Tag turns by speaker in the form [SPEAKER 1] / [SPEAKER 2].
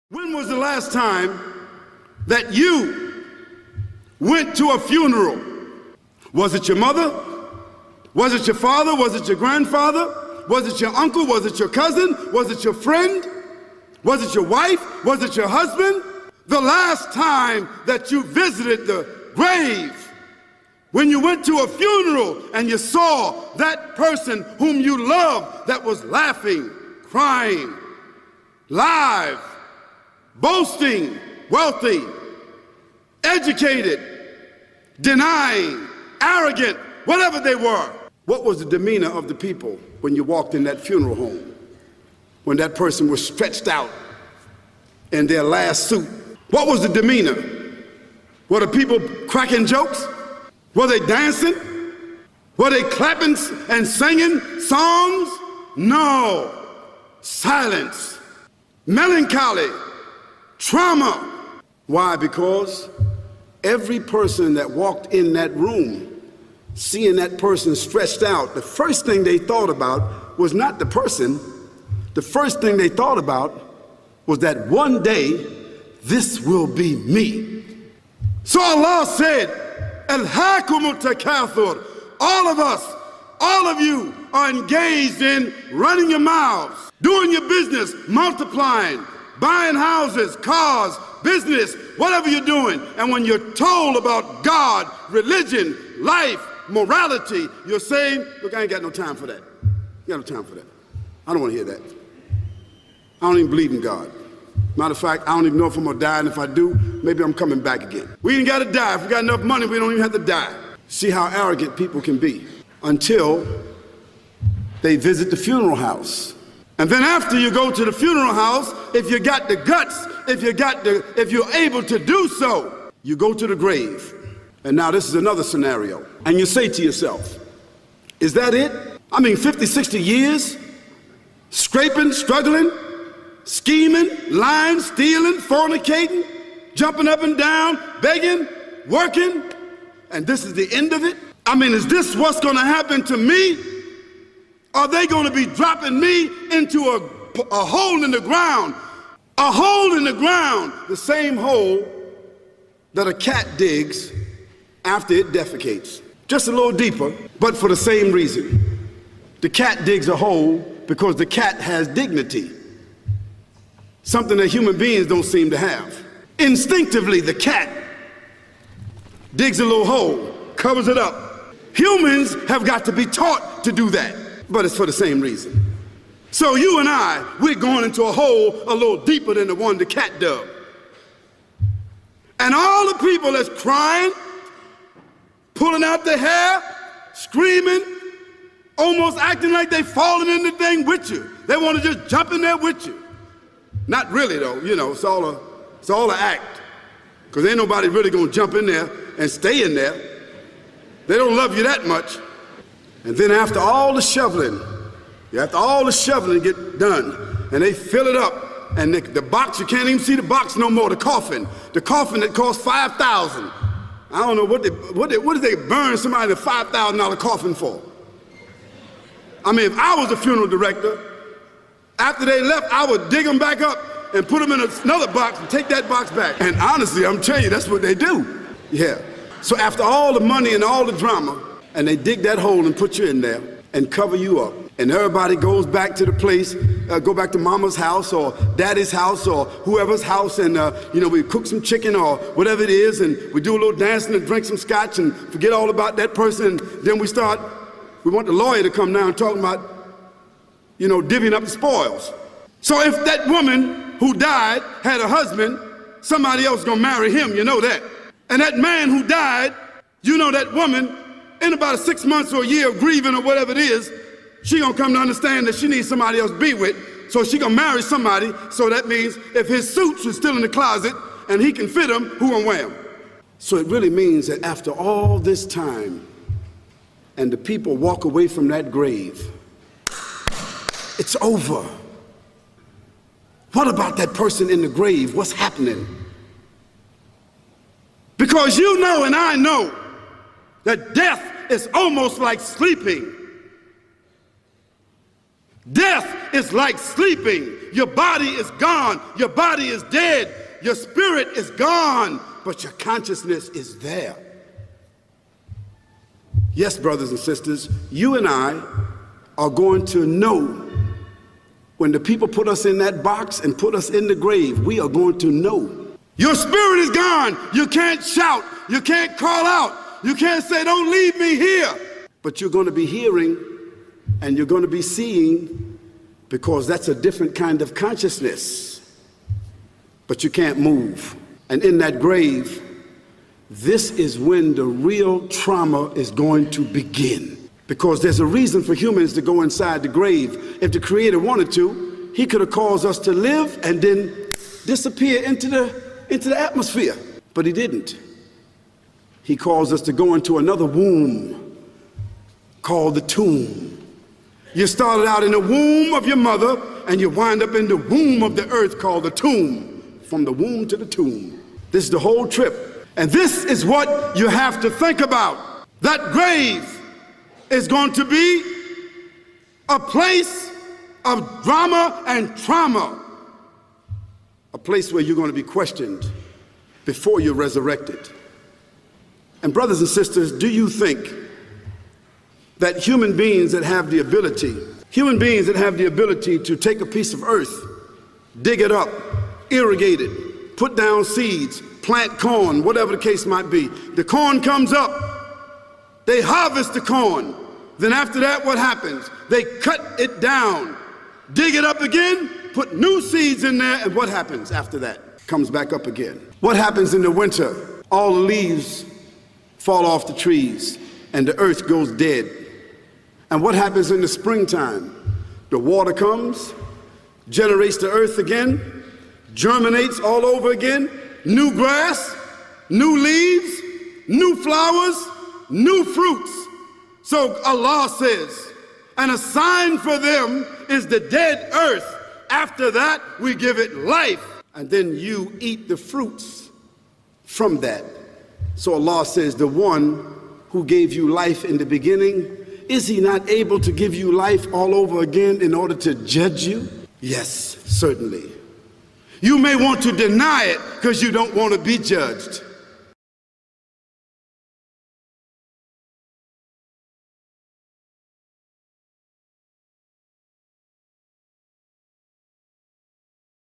[SPEAKER 1] When was the last time that you went to a funeral? Was it your mother? Was it your father? Was it your grandfather? Was it your uncle? Was it your cousin? Was it your friend? Was it your wife? Was it your husband? The last time that you visited the grave, when you went to a funeral and you saw that person whom you loved that was laughing, crying, live, boasting, wealthy, educated, denying, arrogant, whatever they were. What was the demeanor of the people when you walked in that funeral home? When that person was stretched out in their last suit? What was the demeanor? Were the people cracking jokes? Were they dancing? Were they clapping and singing songs? No. Silence. Melancholy. Trauma. Why? Because every person that walked in that room, seeing that person stretched out, the first thing they thought about was not the person. The first thing they thought about was that one day, this will be me. So Allah said, Alhaakumut takathur. All of us, all of you are engaged in running your mouths, doing your business, multiplying, buying houses, cars, business, whatever you're doing. And when you're told about God, religion, life, morality, you're saying, look, I ain't got no time for that. I got no time for that. I don't want to hear that. I don't even believe in God. Matter of fact, I don't even know if I'm gonna die, and if I do, maybe I'm coming back again. We ain't gotta die. If we got enough money, we don't even have to die. See how arrogant people can be until they visit the funeral house. And then after you go to the funeral house, if you got the guts, if you're able to do so, you go to the grave. And now this is another scenario. And you say to yourself, is that it? I mean, 50, 60 years, scraping, struggling, scheming, lying, stealing, fornicating, jumping up and down, begging, working, and this is the end of it? I mean, is this what's gonna happen to me? Are they gonna be dropping me into a hole in the ground? A hole in the ground, the same hole that a cat digs after it defecates. Just a little deeper, but for the same reason. The cat digs a hole because the cat has dignity. Something that human beings don't seem to have. Instinctively, the cat digs a little hole, covers it up. Humans have got to be taught to do that, but it's for the same reason. So you and I, we're going into a hole a little deeper than the one the cat dug. And all the people that's crying, pulling out their hair, screaming, almost acting like they falling in the thing with you. They want to just jump in there with you. Not really though, you know, it's all an act. Because ain't nobody really gonna jump in there and stay in there. They don't love you that much. And then after all the shoveling get done, and they fill it up, and the box, you can't even see the box no more, the coffin that cost $5,000. I don't know what did they burn somebody in a $5,000 coffin for? I mean, if I was a funeral director, after they left, I would dig them back up and put them in another box and take that box back. And honestly, I'm telling you, that's what they do. Yeah. So after all the money and all the drama, and they dig that hole and put you in there and cover you up, and everybody goes back to the place, go back to mama's house or daddy's house or whoever's house, and you know, we cook some chicken or whatever it is, and we do a little dancing and drink some scotch and forget all about that person. And then we want the lawyer to come now and talk about, you know, divvying up the spoils. So if that woman who died had a husband, somebody else gonna marry him, you know that. And that man who died, you know that woman, in about 6 months or a year of grieving or whatever it is, she gonna come to understand that she needs somebody else to be with, so she gonna marry somebody. So that means if his suits are still in the closet and he can fit them, who gonna wear them? So it really means that after all this time, and the people walk away from that grave, it's over. What about that person in the grave? What's happening? Because you know and I know that death is almost like sleeping. Death is like sleeping. Your body is gone. Your body is dead. Your spirit is gone, but your consciousness is there. Yes, brothers and sisters, you and I are going to know when the people put us in that box and put us in the grave. We are going to know. Your spirit is gone. You can't shout. You can't call out. You can't say, don't leave me here. But you're going to be hearing and you're going to be seeing, because that's a different kind of consciousness. But you can't move. And in that grave, this is when the real trauma is going to begin. Because there's a reason for humans to go inside the grave. If the Creator wanted to, He could have caused us to live and then disappear into the atmosphere. But He didn't. He caused us to go into another womb called the tomb. You started out in the womb of your mother and you wind up in the womb of the earth called the tomb. From the womb to the tomb. This is the whole trip. And this is what you have to think about. That grave is going to be a place of drama and trauma. A place where you're going to be questioned before you're resurrected. And brothers and sisters, do you think that human beings that have the ability to take a piece of earth, dig it up, irrigate it, put down seeds, plant corn, whatever the case might be. The corn comes up, they harvest the corn. Then after that, what happens? They cut it down, dig it up again, put new seeds in there, and what happens after that? Comes back up again. What happens in the winter? All the leaves fall off the trees and the earth goes dead. And what happens in the springtime? The water comes, generates the earth again, germinates all over again, new grass, new leaves, new flowers, new fruits. So Allah says, and a sign for them is the dead earth. After that, we give it life, and then you eat the fruits from that. So Allah says, the one who gave you life in the beginning, is He not able to give you life all over again in order to judge you? Yes, certainly. You may want to deny it because you don't want to be judged.